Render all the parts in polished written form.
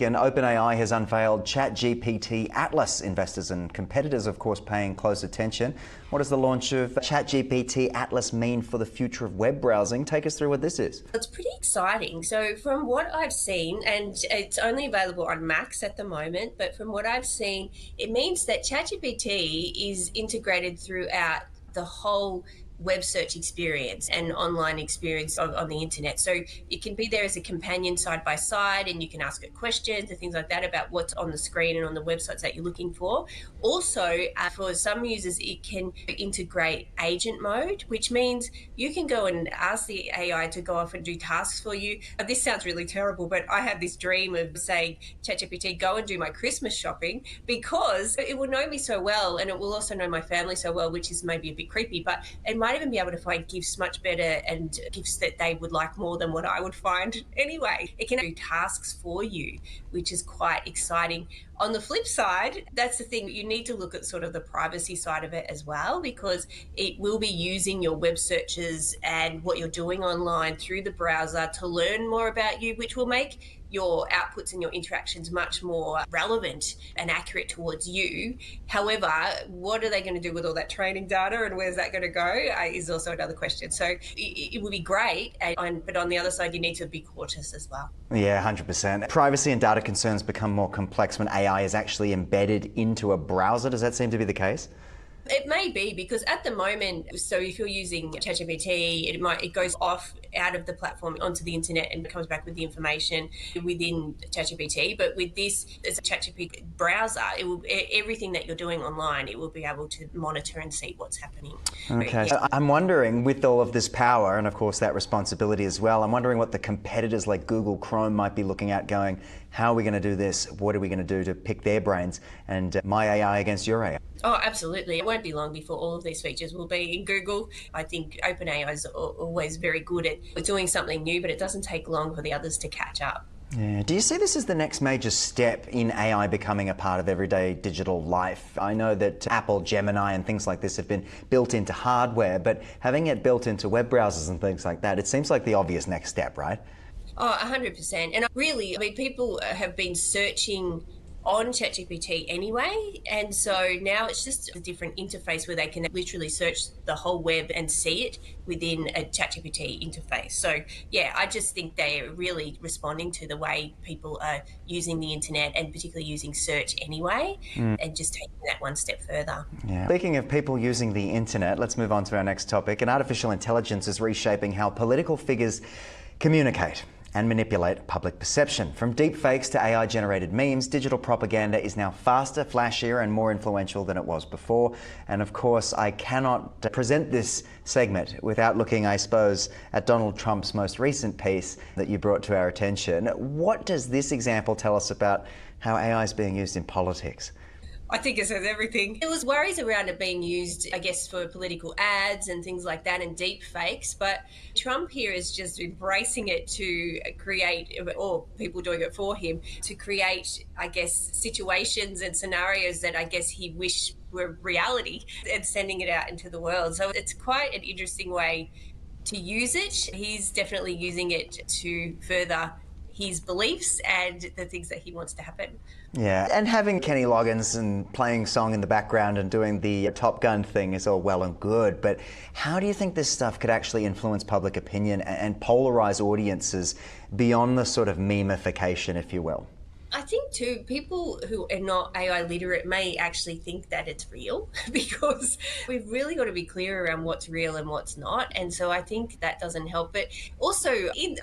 And OpenAI has unveiled ChatGPT Atlas. Investors and competitors, of course, paying close attention. What does the launch of ChatGPT Atlas mean for the future of web browsing? Take us through what this is. It's pretty exciting. So from what I've seen, and it's only available on Macs at the moment, but from what I've seen, it means that ChatGPT is integrated throughout the whole web search experience and online experience on the internet. So it can be there as a companion side by side, and you can ask it questions and things like that about what's on the screen and on the websites that you're looking for. Also, for some users, it can integrate agent mode, which means you can go and ask the AI to go off and do tasks for you. This sounds really terrible, but I have this dream of saying, ChatGPT, go and do my Christmas shopping, because it will know me so well, and it will also know my family so well, which is maybe a bit creepy, but it might even be able to find gifts much better, and gifts that they would like more than what I would find anyway. It can do tasks for you, which is quite exciting. On the flip side, that's the thing, you need to look at sort of the privacy side of it as well, because it will be using your web searches and what you're doing online through the browser to learn more about you, which will make your outputs and your interactions much more relevant and accurate towards you. However, what are they going to do with all that training data, and where's that going to go is also another question. So it would be great, but on the other side, you need to be cautious as well. Yeah, 100%. Privacy and data concerns become more complex when AI is actually embedded into a browser. Does that seem to be the case? It may be, because at the moment, so if you're using ChatGPT, it goes off out of the platform onto the internet and comes back with the information within ChatGPT. But with this, as a ChatGPT browser, it will, everything that you're doing online, it will be able to monitor and see what's happening. Okay. Yeah. I'm wondering, with all of this power and of course that responsibility as well, I'm wondering what the competitors like Google Chrome might be looking at, going, how are we going to do this? What are we going to do to pick their brains? And my AI against your AI. Oh, absolutely. It won't be long before all of these features will be in Google. I think OpenAI is always very good at doing something new, but it doesn't take long for the others to catch up. Yeah. Do you see this as the next major step in AI becoming a part of everyday digital life? I know that Apple, Gemini and things like this have been built into hardware, but having it built into web browsers and things like that, it seems like the obvious next step, right? Oh, 100%. And really, I mean, people have been searching on ChatGPT anyway, and so now it's just a different interface where they can literally search the whole web and see it within a ChatGPT interface. So yeah, I just think they're really responding to the way people are using the internet, and particularly using search anyway, and just taking that one step further. Yeah. Speaking of people using the internet, let's move on to our next topic. And artificial intelligence is reshaping how political figures communicate and manipulate public perception. From deepfakes to AI-generated memes, digital propaganda is now faster, flashier and more influential than it was before. And of course, I cannot present this segment without looking, I suppose, at Donald Trump's most recent piece that you brought to our attention. What does this example tell us about how AI is being used in politics? I think it says everything. There was worries around it being used, I guess, for political ads and things like that, and deep fakes, but Trump here is just embracing it to create, or people doing it for him, to create, I guess, situations and scenarios that I guess he wished were reality, and sending it out into the world. So it's quite an interesting way to use it. He's definitely using it to further his beliefs and the things that he wants to happen. Yeah, and having Kenny Loggins and playing song in the background and doing the Top Gun thing is all well and good, but how do you think this stuff could actually influence public opinion and polarize audiences beyond the sort of memification, if you will? I think too, people who are not AI literate may actually think that it's real, because we've really got to be clear around what's real and what's not. And so I think that doesn't help. But also,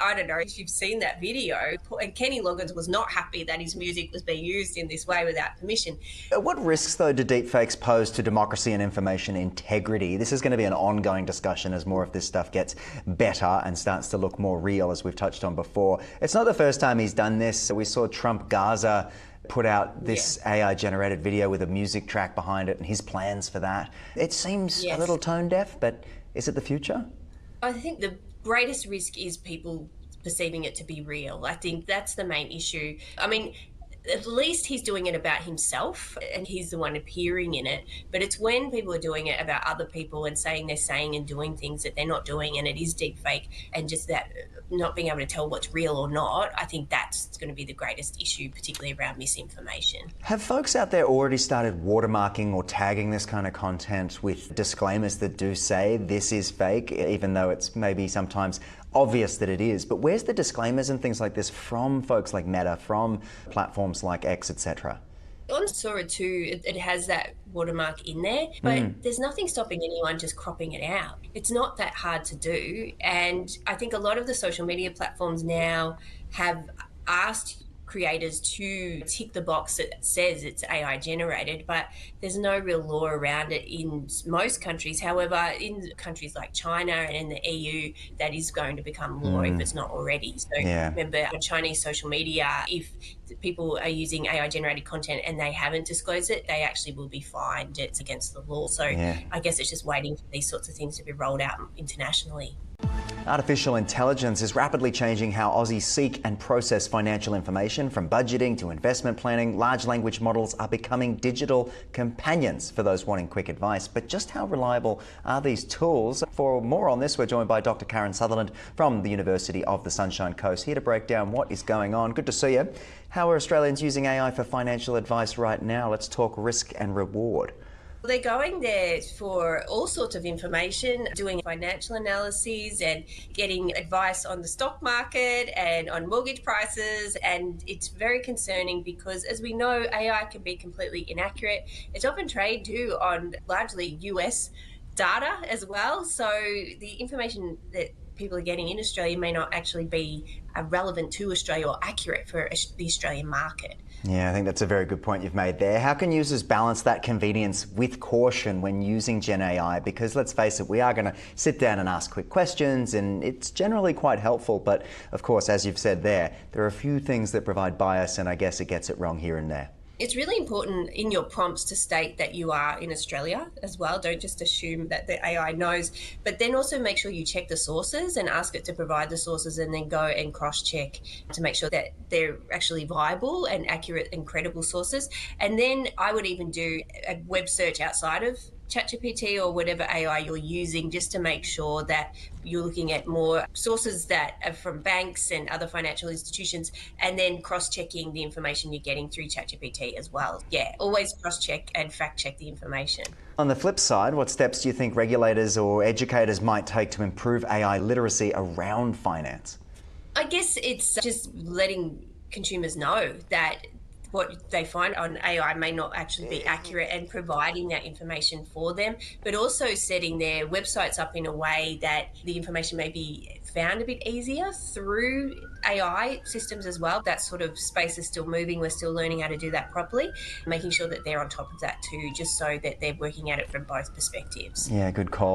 I don't know if you've seen that video, and Kenny Loggins was not happy that his music was being used in this way without permission. What risks, though, do deepfakes pose to democracy and information integrity? This is going to be an ongoing discussion as more of this stuff gets better and starts to look more real, as we've touched on before. It's not the first time he's done this. We saw Trump Gaza put out this AI-generated video with a music track behind it and his plans for that. It seems a little tone deaf, but is it the future? I think the greatest risk is people perceiving it to be real. I think that's the main issue. I mean, at least he's doing it about himself and he's the one appearing in it. But it's when people are doing it about other people and saying they're saying and doing things that they're not doing, and it is deepfake, and just that not being able to tell what's real or not, I think that's going to be the greatest issue, particularly around misinformation. Have folks out there already started watermarking or tagging this kind of content with disclaimers that do say this is fake, even though it's maybe sometimes obvious that it is? But where's the disclaimers and things like this from folks like Meta, from platforms like X, etc.? On Sora 2, it has that watermark in there, but there's nothing stopping anyone just cropping it out. It's not that hard to do. And I think a lot of the social media platforms now have asked creators to tick the box that says it's AI generated, but there's no real law around it in most countries. However, in countries like China and in the EU, that is going to become law if it's not already. So remember, on Chinese social media, if people are using AI generated content and they haven't disclosed it, they actually will be fined. It's against the law. So I guess it's just waiting for these sorts of things to be rolled out internationally. Artificial intelligence is rapidly changing how Aussies seek and process financial information. From budgeting to investment planning, large language models are becoming digital companions for those wanting quick advice. But just how reliable are these tools? For more on this, we're joined by Dr. Karen Sutherland from the University of the Sunshine Coast, here to break down what is going on. Good to see you. How are Australians using AI for financial advice right now? Let's talk risk and reward. They're going there for all sorts of information, doing financial analyses and getting advice on the stock market and on mortgage prices. And it's very concerning because, as we know, AI can be completely inaccurate. It's often trained too on largely US data as well. So the information that people are getting in Australia may not actually be relevant to Australia or accurate for the Australian market. Yeah, I think that's a very good point you've made there. How can users balance that convenience with caution when using Gen AI? Because let's face it, we are going to sit down and ask quick questions, and it's generally quite helpful. But of course, as you've said there are a few things that provide bias, and I guess it gets it wrong here and there. It's really important in your prompts to state that you are in Australia as well. Don't just assume that the AI knows, but then also make sure you check the sources and ask it to provide the sources, and then go and cross-check to make sure that they're actually viable and accurate and credible sources. And then I would even do a web search outside of ChatGPT or whatever AI you're using, just to make sure that you're looking at more sources that are from banks and other financial institutions, and then cross-checking the information you're getting through ChatGPT as well. Yeah, always cross-check and fact-check the information. On the flip side, what steps do you think regulators or educators might take to improve AI literacy around finance? I guess it's just letting consumers know that what they find on AI may not actually be accurate, and providing that information for them, but also setting their websites up in a way that the information may be found a bit easier through AI systems as well. That sort of space is still moving. We're still learning how to do that properly, making sure that they're on top of that too, just so that they're working at it from both perspectives. Yeah, good call.